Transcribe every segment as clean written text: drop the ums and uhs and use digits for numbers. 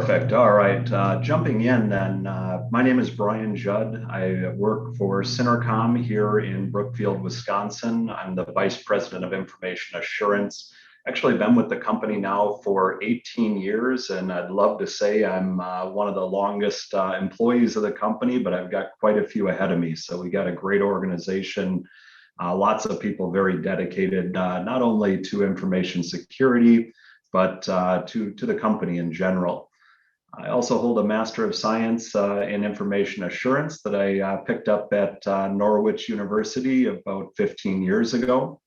Perfect. All right. Jumping in then, my name is Brian Judd. I work for Synercomm here in Brookfield, Wisconsin. I'm the Vice President of Information Assurance. Actually been with the company now for 18 years, and I'd love to say I'm one of the longest employees of the company, but I've got quite a few ahead of me. So we got a great organization, lots of people very dedicated, not only to information security, but to the company in general. I also hold a Master of Science in Information Assurance that I picked up at Norwich University about 15 years ago.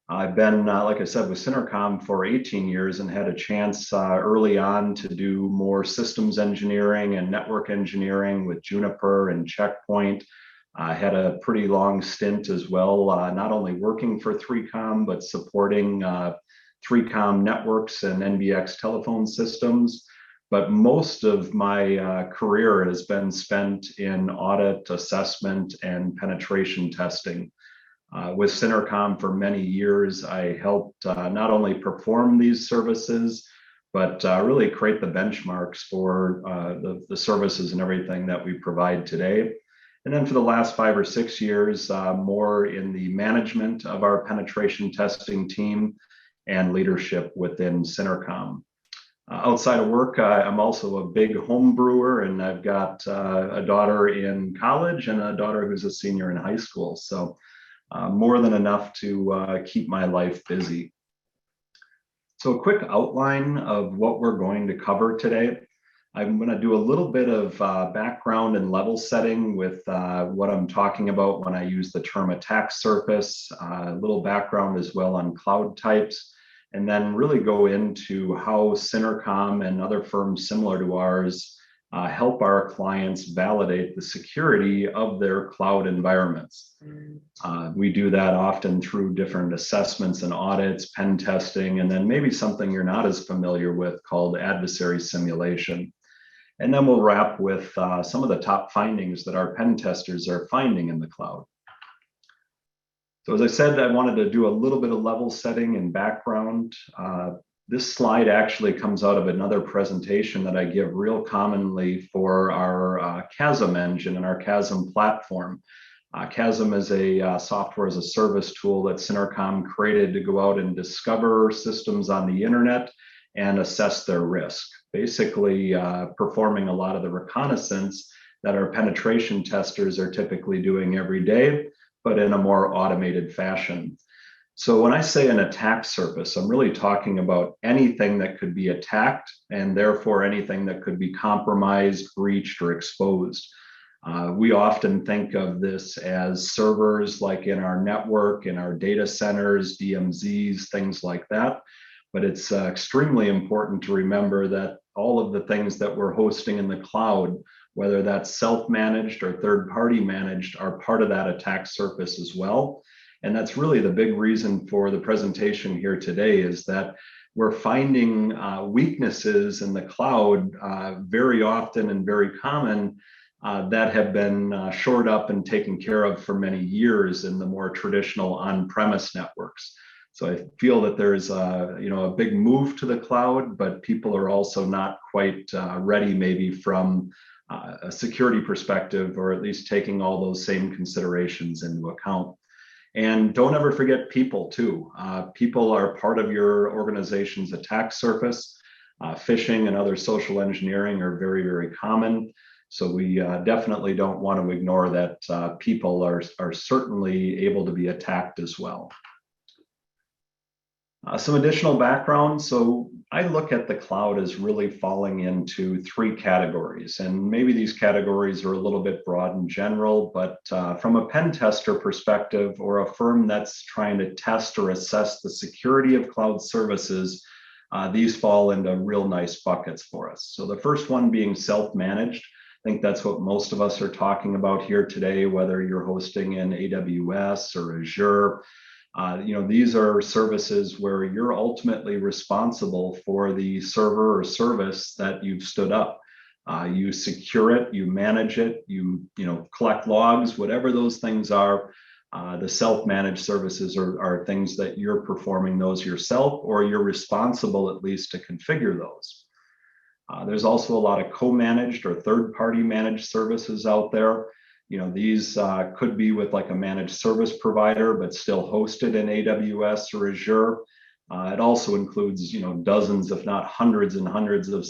I've been, like I said, with Synercomm for 18 years and had a chance early on to do more systems engineering and network engineering with Juniper and Checkpoint. I had a pretty long stint as well, not only working for 3Com, but supporting 3Com networks and NBX telephone systems. But most of my career has been spent in audit, assessment, and penetration testing. With Synercomm for many years, I helped not only perform these services, but really create the benchmarks for the services and everything that we provide today. And then for the last 5 or 6 years, more in the management of our penetration testing team and leadership within Synercomm. Outside of work, I'm also a big home brewer, and I've got a daughter in college and a daughter who's a senior in high school. So more than enough to keep my life busy. So a quick outline of what we're going to cover today. I'm going to do a little bit of background and level setting with what I'm talking about when I use the term attack surface, a little background as well on cloud types, and then really go into how Synercomm and other firms similar to ours help our clients validate the security of their cloud environments. We do that often through different assessments and audits, pen testing, and then maybe something you're not as familiar with called adversary simulation. And then we'll wrap with some of the top findings that our pen testers are finding in the cloud. So as I said, I wanted to do a little bit of level setting and background. This slide actually comes out of another presentation that I give real commonly for our Chasm engine and our Chasm platform. Chasm is a software as a service tool that Synercomm created to go out and discover systems on the internet and assess their risk, basically performing a lot of the reconnaissance that our penetration testers are typically doing every day, but in a more automated fashion. So when I say an attack surface, I'm really talking about anything that could be attacked and therefore anything that could be compromised, breached, or exposed. We often think of this as servers like in our network, in our data centers, DMZs, things like that. But it's extremely important to remember that all of the things that we're hosting in the cloud, whether that's self-managed or third-party managed, are part of that attack surface as well. And that's really the big reason for the presentation here today, is that we're finding weaknesses in the cloud very often and very common that have been shored up and taken care of for many years in the more traditional on-premise networks. So I feel that there's a big move to the cloud, but people are also not quite ready maybe from a security perspective, or at least taking all those same considerations into account. And don't ever forget people too. People are part of your organization's attack surface. Phishing and other social engineering are very, very common. So we definitely don't want to ignore that people are certainly able to be attacked as well. Some additional background. So I look at the cloud as really falling into 3 categories, and maybe these categories are a little bit broad in general, but from a pen tester perspective, or a firm that's trying to test or assess the security of cloud services, these fall into real nice buckets for us. So the first one being self-managed. I think that's what most of us are talking about here today, whether you're hosting in AWS or Azure. These are services where you're ultimately responsible for the server or service that you've stood up. You secure it, you manage it, you collect logs, whatever those things are. The self-managed services are things that you're performing those yourself, or you're responsible at least to configure those. There's also a lot of co-managed or third-party managed services out there. These could be with like a managed service provider, but still hosted in AWS or Azure. It also includes, dozens, if not hundreds and hundreds of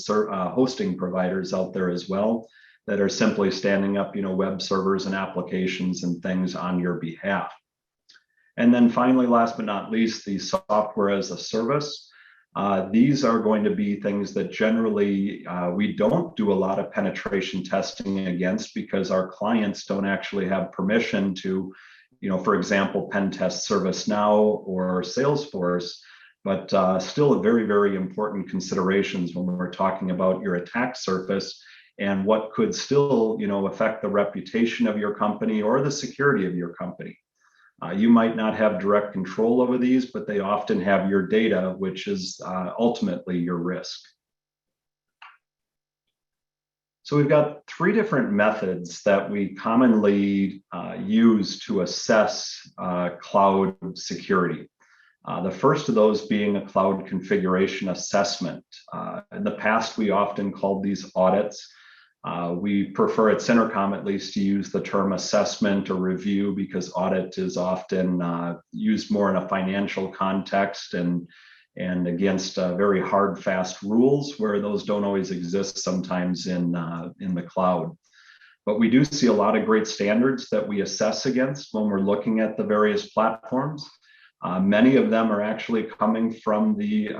hosting providers out there as well that are simply standing up, web servers and applications and things on your behalf. And then finally, last but not least, the software as a service. These are going to be things that generally we don't do a lot of penetration testing against because our clients don't actually have permission to, for example, pen test ServiceNow or Salesforce, but still very, very important considerations when we're talking about your attack surface and what could still, affect the reputation of your company or the security of your company. You might not have direct control over these, but they often have your data, which is ultimately your risk. So we've got three different methods that we commonly use to assess cloud security. The first of those being a cloud configuration assessment. In the past, we often called these audits. We prefer at Synercomm at least to use the term assessment or review because audit is often used more in a financial context and against very hard, fast rules where those don't always exist sometimes in the cloud. But we do see a lot of great standards that we assess against when we're looking at the various platforms. Many of them are actually coming from the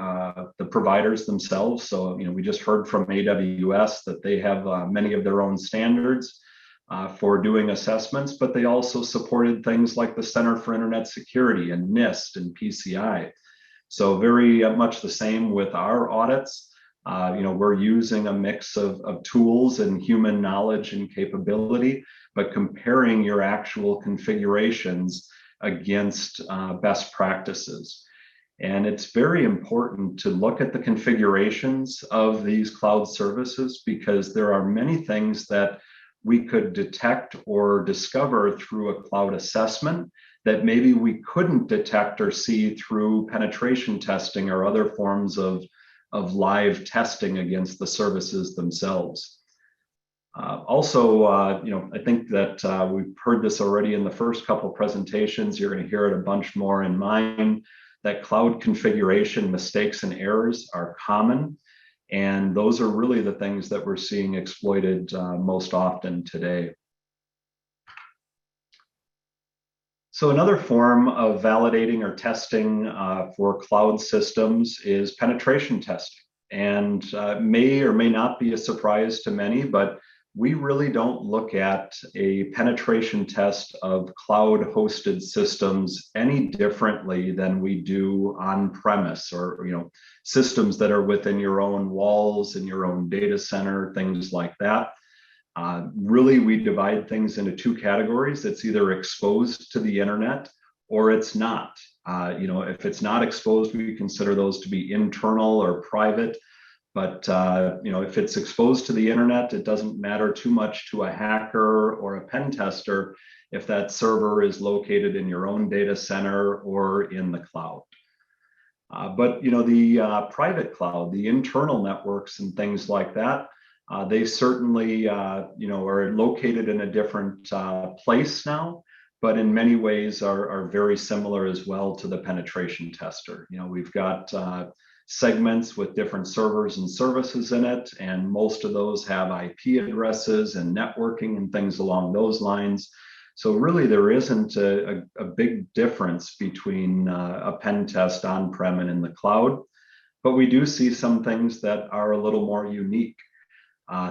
providers themselves. So, we just heard from AWS that they have many of their own standards for doing assessments, but they also supported things like the Center for Internet Security and NIST and PCI. So very much the same with our audits. We're using a mix of tools and human knowledge and capability, but comparing your actual configurations against best practices. And it's very important to look at the configurations of these cloud services because there are many things that we could detect or discover through a cloud assessment that maybe we couldn't detect or see through penetration testing or other forms of live testing against the services themselves. I think that we've heard this already in the first couple of presentations. You're going to hear it a bunch more in mine, that cloud configuration mistakes and errors are common. And those are really the things that we're seeing exploited most often today. So another form of validating or testing for cloud systems is penetration testing. And may or may not be a surprise to many, but we really don't look at a penetration test of cloud hosted systems any differently than we do on-premise or systems that are within your own walls in your own data center, things like that. Really, we divide things into two categories. It's either exposed to the internet or it's not. If it's not exposed, we consider those to be internal or private. But if it's exposed to the internet, it doesn't matter too much to a hacker or a pen tester if that server is located in your own data center or in the cloud. But the private cloud, the internal networks and things like that, they certainly are located in a different place now, but in many ways are very similar as well to the penetration tester. We've got segments with different servers and services in it, and most of those have IP addresses and networking and things along those lines. So really there isn't a big difference between a pen test on-prem and in the cloud, but we do see some things that are a little more unique.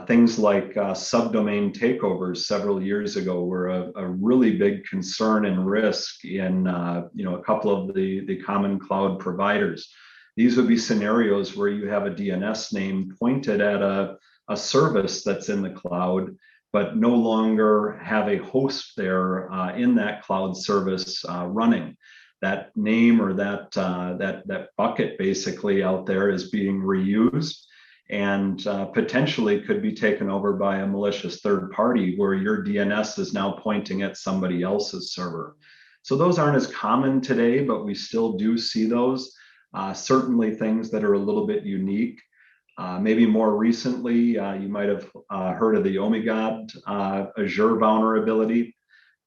Things like subdomain takeovers several years ago were a really big concern and risk in a couple of the common cloud providers. These would be scenarios where you have a DNS name pointed at a service that's in the cloud, but no longer have a host there in that cloud service running. That name or that bucket basically out there is being reused and potentially could be taken over by a malicious third party where your DNS is now pointing at somebody else's server. So those aren't as common today, but we still do see those. Certainly things that are a little bit unique. Maybe more recently, you might have heard of the Omigod Azure vulnerability.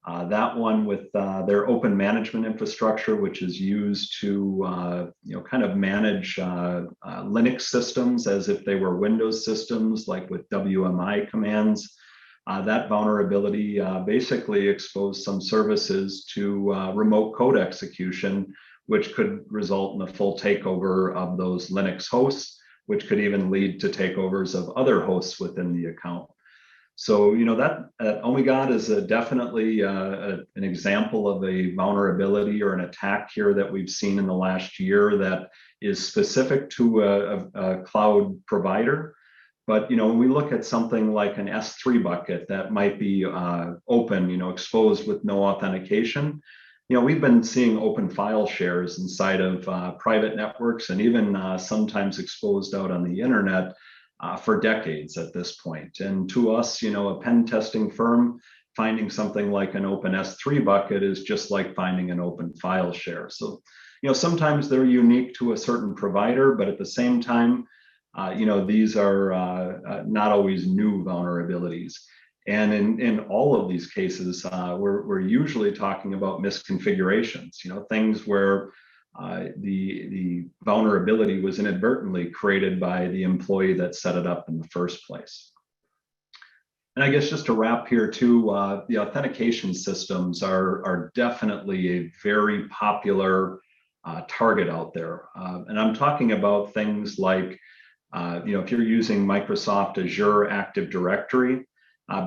That one with their open management infrastructure, which is used to kind of manage Linux systems as if they were Windows systems, like with WMI commands. That vulnerability basically exposed some services to remote code execution, which could result in a full takeover of those Linux hosts, which could even lead to takeovers of other hosts within the account. So, that Omigod is definitely an example of a vulnerability or an attack here that we've seen in the last year that is specific to a cloud provider. But, when we look at something like an S3 bucket that might be open, exposed with no authentication, we've been seeing open file shares inside of private networks and even sometimes exposed out on the internet for decades at this point. And to us, a pen testing firm, finding something like an open S3 bucket is just like finding an open file share. So, sometimes they're unique to a certain provider, but at the same time, these are not always new vulnerabilities. And in all of these cases, we're usually talking about misconfigurations, things where the vulnerability was inadvertently created by the employee that set it up in the first place. And I guess just to wrap here too, the authentication systems are definitely a very popular target out there. And I'm talking about things like, if you're using Microsoft Azure Active Directory,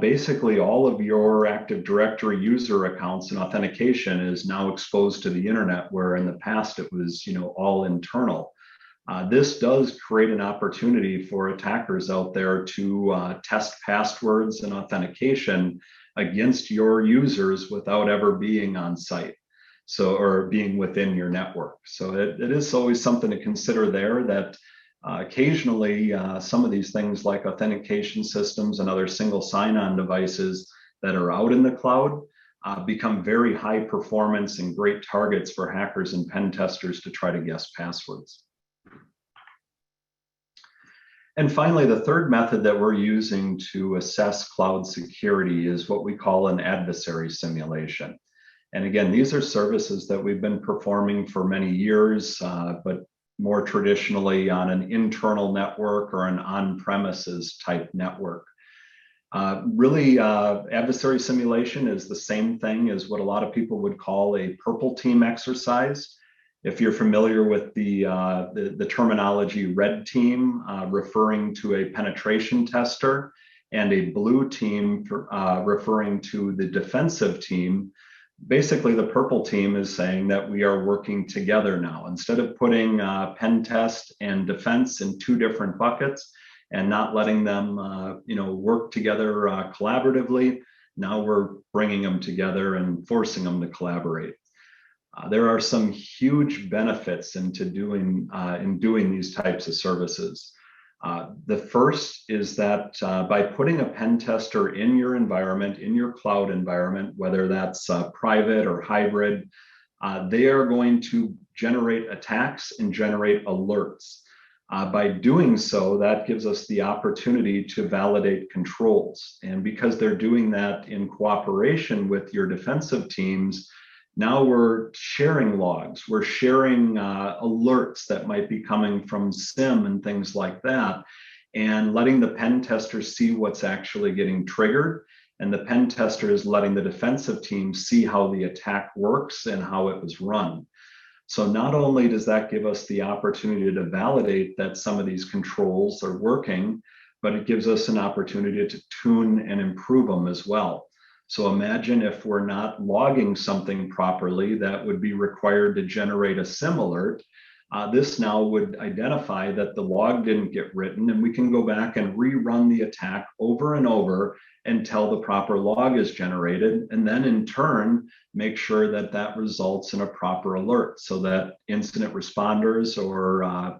basically all of your Active Directory user accounts and authentication is now exposed to the internet, where in the past it was, all internal. This does create an opportunity for attackers out there to test passwords and authentication against your users without ever being on site. So, or being within your network. So it is always something to consider there, that occasionally, some of these things like authentication systems and other single sign-on devices that are out in the cloud become very high performance and great targets for hackers and pen testers to try to guess passwords. And finally, the third method that we're using to assess cloud security is what we call an adversary simulation. And again, these are services that we've been performing for many years, but more traditionally on an internal network or an on-premises type network. Really, adversary simulation is the same thing as what a lot of people would call a purple team exercise. If you're familiar with the terminology red team, referring to a penetration tester, and a blue team referring to the defensive team, basically the purple team is saying that we are working together now. Instead of putting pen test and defense in two different buckets and not letting them work together collaboratively, now we're bringing them together and forcing them to collaborate. There are some huge benefits in doing these types of services. The first is that by putting a pen tester in your environment, in your cloud environment, whether that's private or hybrid, they are going to generate attacks and generate alerts. By doing so, that gives us the opportunity to validate controls. And because they're doing that in cooperation with your defensive teams, now we're sharing logs, we're sharing alerts that might be coming from SIM and things like that, and letting the pen tester see what's actually getting triggered. And the pen tester is letting the defensive team see how the attack works and how it was run. So not only does that give us the opportunity to validate that some of these controls are working, but it gives us an opportunity to tune and improve them as well. So imagine if we're not logging something properly that would be required to generate a SIM alert. This now would identify that the log didn't get written, and we can go back and rerun the attack over and over until the proper log is generated, and then in turn, make sure that that results in a proper alert so that incident responders or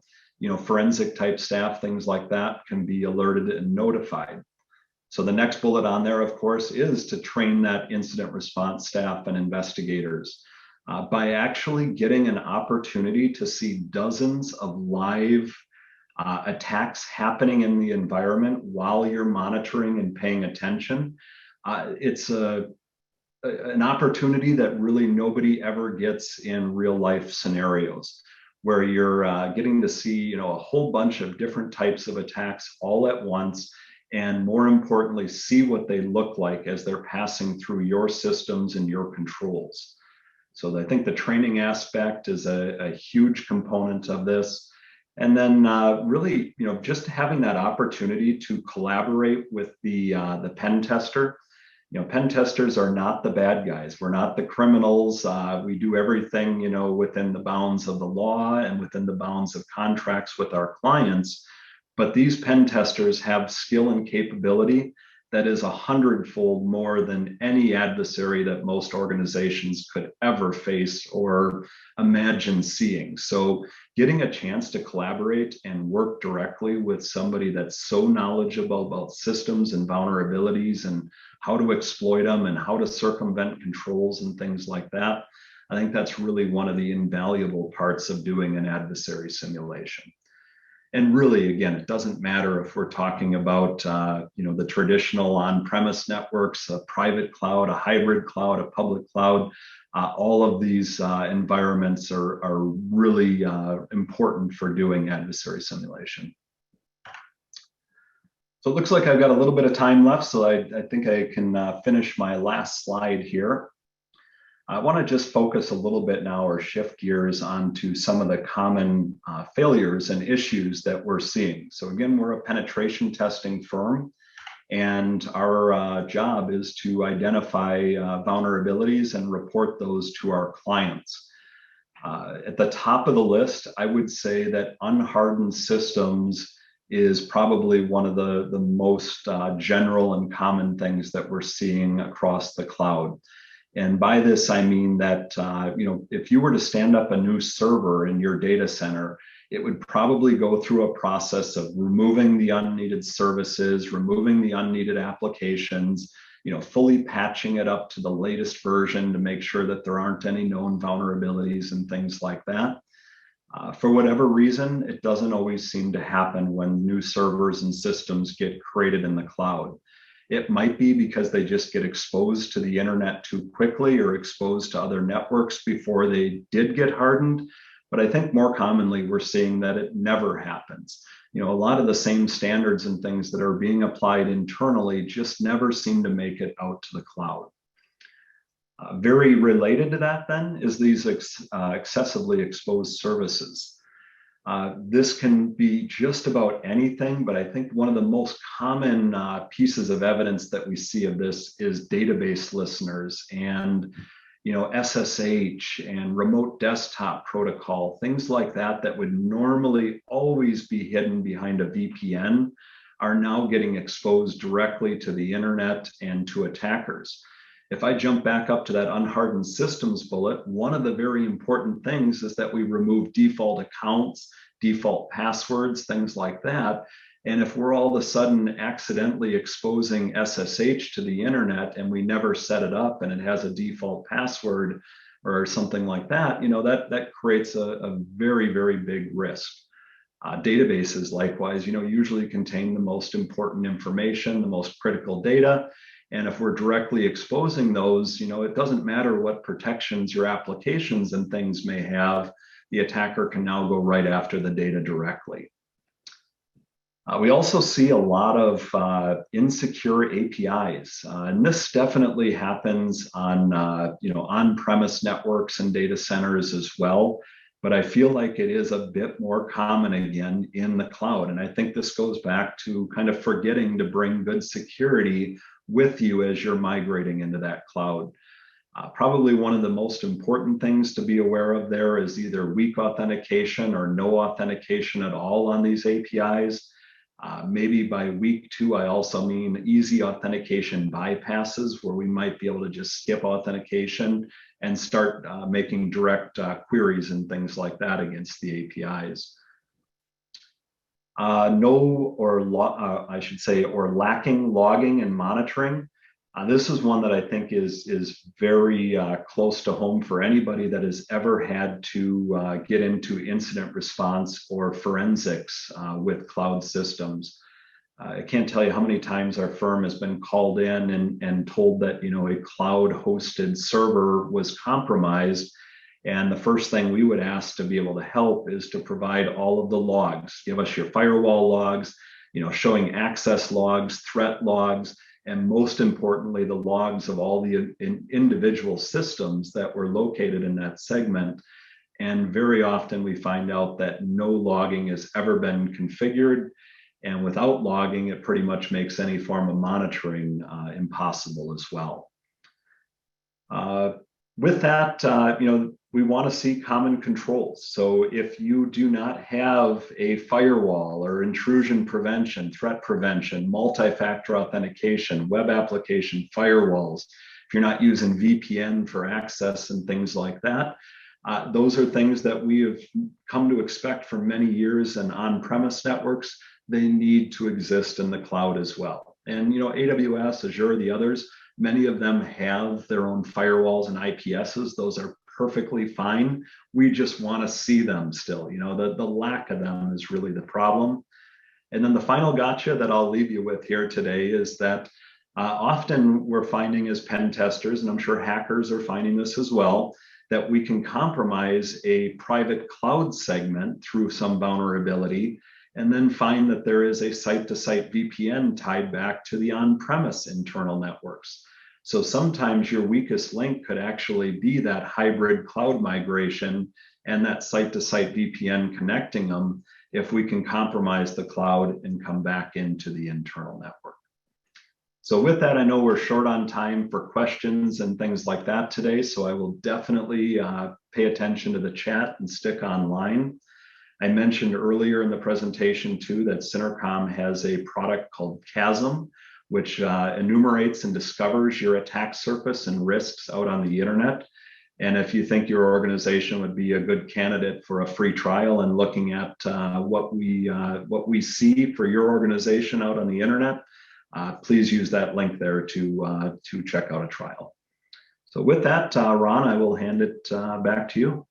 forensic type staff, things like that, can be alerted and notified. So the next bullet on there, of course, is to train that incident response staff and investigators. By actually getting an opportunity to see dozens of live attacks happening in the environment while you're monitoring and paying attention. It's an opportunity that really nobody ever gets in real life scenarios, where you're getting to see, a whole bunch of different types of attacks all at once, and more importantly, see what they look like as they're passing through your systems and your controls. So I think the training aspect is a huge component of this. And then really, just having that opportunity to collaborate with the pen tester. Pen testers are not the bad guys. We're not the criminals. We do everything, within the bounds of the law and within the bounds of contracts with our clients. But these pen testers have skill and capability that is 100-fold more than any adversary that most organizations could ever face or imagine seeing. So getting a chance to collaborate and work directly with somebody that's so knowledgeable about systems and vulnerabilities and how to exploit them and how to circumvent controls and things like that, I think that's really one of the invaluable parts of doing an adversary simulation. And really, again, it doesn't matter if we're talking about the traditional on-premise networks, a private cloud, a hybrid cloud, a public cloud. All of these environments are really important for doing adversary simulation. So it looks like I've got a little bit of time left, so I think I can finish my last slide here. I want to just focus a little bit now, or shift gears onto some of the common failures and issues that we're seeing. So again, we're a penetration testing firm, and our job is to identify vulnerabilities and report those to our clients. At the top of the list, I would say that unhardened systems is probably one of the most general and common things that we're seeing across the cloud. And by this, I mean that, if you were to stand up a new server in your data center, it would probably go through a process of removing the unneeded services, removing the unneeded applications, fully patching it up to the latest version to make sure that there aren't any known vulnerabilities and things like that. For whatever reason, it doesn't always seem to happen when new servers and systems get created in the cloud. It might be because they just get exposed to the internet too quickly or exposed to other networks before they did get hardened. But I think more commonly, we're seeing that it never happens. A lot of the same standards and things that are being applied internally just never seem to make it out to the cloud. Very related to that then is these excessively exposed services. This can be just about anything, but I think one of the most common pieces of evidence that we see of this is database listeners and SSH and remote desktop protocol, things like that that would normally always be hidden behind a VPN are now getting exposed directly to the internet and to attackers. If I jump back up to that unhardened systems bullet, one of the very important things is that we remove default accounts, default passwords, things like that. And if we're all of a sudden accidentally exposing SSH to the internet and we never set it up and it has a default password or something like that, that creates a very, very big risk. Databases, likewise, usually contain the most important information, the most critical data. And if we're directly exposing those, it doesn't matter what protections your applications and things may have, the attacker can now go right after the data directly. We also see a lot of insecure APIs, and this definitely happens on on-premise networks and data centers as well. But I feel like it is a bit more common again in the cloud. And I think this goes back to kind of forgetting to bring good security with you as you're migrating into that cloud. Probably one of the most important things to be aware of there is either weak authentication or no authentication at all on these APIs. Maybe by week 2, I also mean easy authentication bypasses, where we might be able to just skip authentication and start making direct queries and things like that against the APIs. Or lacking logging and monitoring. This is one that I think is very close to home for anybody that has ever had to get into incident response or forensics with cloud systems. I can't tell you how many times our firm has been called in and told that, you know, a cloud hosted server was compromised. And the first thing we would ask to be able to help is to provide all of the logs. Give us your firewall logs, you know, showing access logs, threat logs, and most importantly, the logs of all the individual systems that were located in that segment. And very often we find out that no logging has ever been configured. And without logging, it pretty much makes any form of monitoring impossible as well. With that, you know, we want to see common controls. So if you do not have a firewall or intrusion prevention, threat prevention, multi-factor authentication, web application firewalls, if you're not using VPN for access and things like that, those are things that we have come to expect for many years in on-premise networks. They need to exist in the cloud as well. And, you know, AWS, Azure, the others, many of them have their own firewalls and IPSs. Those are perfectly fine. We just want to see them still. You know, the lack of them is really the problem. And then the final gotcha that I'll leave you with here today is that often we're finding as pen testers, and I'm sure hackers are finding this as well, that we can compromise a private cloud segment through some vulnerability and then find that there is a site-to-site VPN tied back to the on-premise internal networks. So sometimes your weakest link could actually be that hybrid cloud migration and that site-to-site VPN connecting them if we can compromise the cloud and come back into the internal network. So with that, I know we're short on time for questions and things like that today, so I will definitely pay attention to the chat and stick online. I mentioned earlier in the presentation too that Synercomm has a product called Chasm, which enumerates and discovers your attack surface and risks out on the internet. And if you think your organization would be a good candidate for a free trial and looking at what we see for your organization out on the internet, please use that link there to check out a trial. So with that, Ron, I will hand it back to you.